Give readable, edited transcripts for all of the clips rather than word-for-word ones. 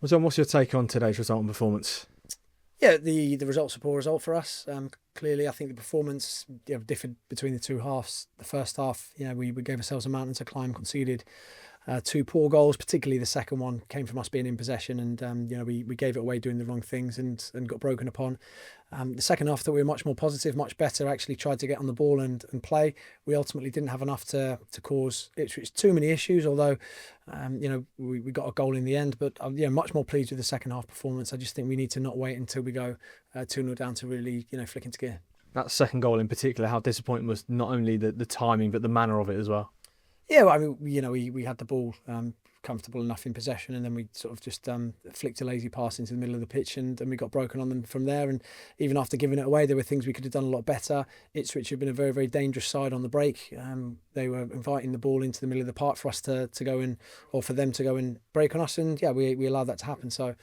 Well, John, what's your take on today's result and performance? Yeah, the result's a poor result for us. Clearly, I think the performance differed between the two halves. The first half, we gave ourselves a mountain to climb, conceded two poor goals, particularly the second one came from us being in possession, and we gave it away doing the wrong things and got broken upon. The second half, that we were much more positive, much better. Actually, tried to get on the ball and play. We ultimately didn't have enough to cause Ipswich too many issues. Although, we got a goal in the end. But much more pleased with the second half performance. I just think we need to not wait until we go 2-0 down to really flick into gear. That second goal in particular, how disappointing was not only the timing but the manner of it as well. Yeah, well, I mean, we had the ball comfortable enough in possession, and then we sort of just flicked a lazy pass into the middle of the pitch, and we got broken on them from there. And even after giving it away, there were things we could have done a lot better. Ipswich had been a very, very dangerous side on the break. They were inviting the ball into the middle of the park for us to go in, or for them to go and break on us, and we allowed that to happen. So,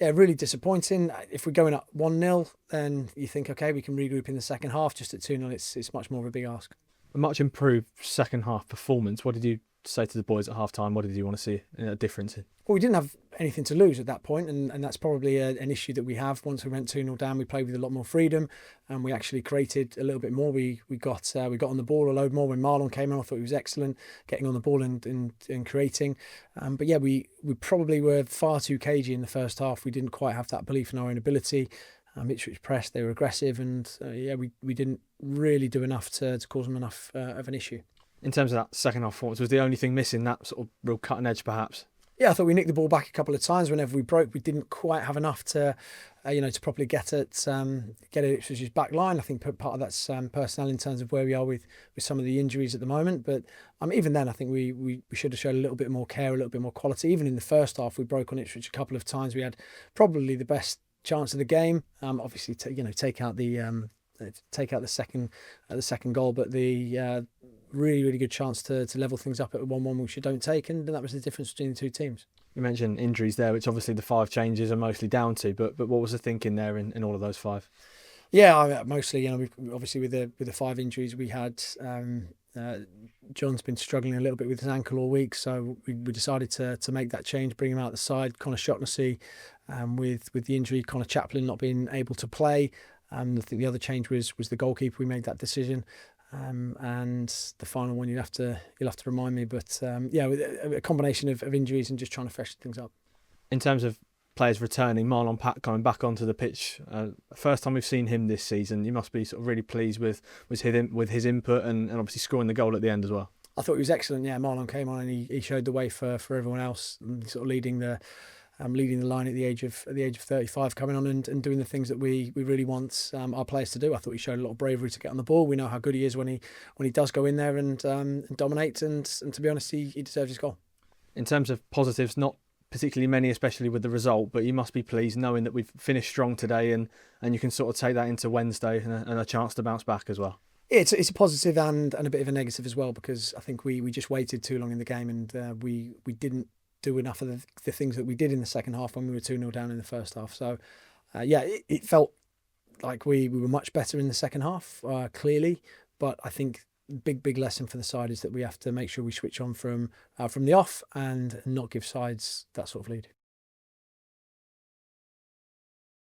yeah, really disappointing. If we're going up 1-0, then you think, okay, we can regroup in the second half. Just at 2-0, it's much more of a big ask. A much improved second half performance. What did you say to the boys at half time? What did you want to see a difference in? Well, we didn't have anything to lose at that point, and that's probably an issue that we have. Once we went 2-0 down, we played with a lot more freedom, and we actually created a little bit more. We got on the ball a load more when Marlon came in. I thought he was excellent getting on the ball and creating. But yeah, we probably were far too cagey in the first half. We didn't quite have that belief in our own ability. Ipswich pressed, they were aggressive, and we didn't really do enough to cause them enough of an issue. In terms of that second half performance, was the only thing missing that sort of real cutting edge perhaps? Yeah, I thought we nicked the ball back a couple of times. Whenever we broke, we didn't quite have enough to properly get at Ipswich's back line. I think part of that's personnel in terms of where we are with some of the injuries at the moment. But even then, I think we should have shown a little bit more care, a little bit more quality. Even in the first half, we broke on Ipswich a couple of times. We had probably the best chance of the game. Obviously, take out the second goal, but the really, really good chance to level things up at 1-1, which you don't take, and that was the difference between the two teams. You mentioned injuries there, which obviously the 5 changes are mostly down to, but what was the thinking there in all of those 5? Yeah, mostly, obviously with the 5 injuries we had, John's been struggling a little bit with his ankle all week, so we decided to make that change, bring him out the side. Connor Shaughnessy, with the injury, Connor Chaplin not being able to play. I think the other change was the goalkeeper. We made that decision. And the final one, you'll have to remind me, but a combination of injuries and just trying to freshen things up. In terms of players returning, Marlon Pat coming back onto the pitch, first time we've seen him this season. You must be sort of really pleased with his input and obviously scoring the goal at the end as well. I thought he was excellent. Yeah, Marlon came on and he showed the way for everyone else, sort of leading the line at the age of 35, coming on and doing the things that we really want our players to do. I thought he showed a lot of bravery to get on the ball. We know how good he is when he does go in there and dominate. And to be honest, he deserves his goal. In terms of positives, not particularly many, especially with the result, but you must be pleased knowing that we've finished strong today, and you can sort of take that into Wednesday and a chance to bounce back as well. It's a positive and a bit of a negative as well, because I think we just waited too long in the game, and we didn't do enough of the things that we did in the second half when we were 2-0 down in the first half. So, it felt like we were much better in the second half, clearly. But I think big lesson for the side is that we have to make sure we switch on from the off and not give sides that sort of lead.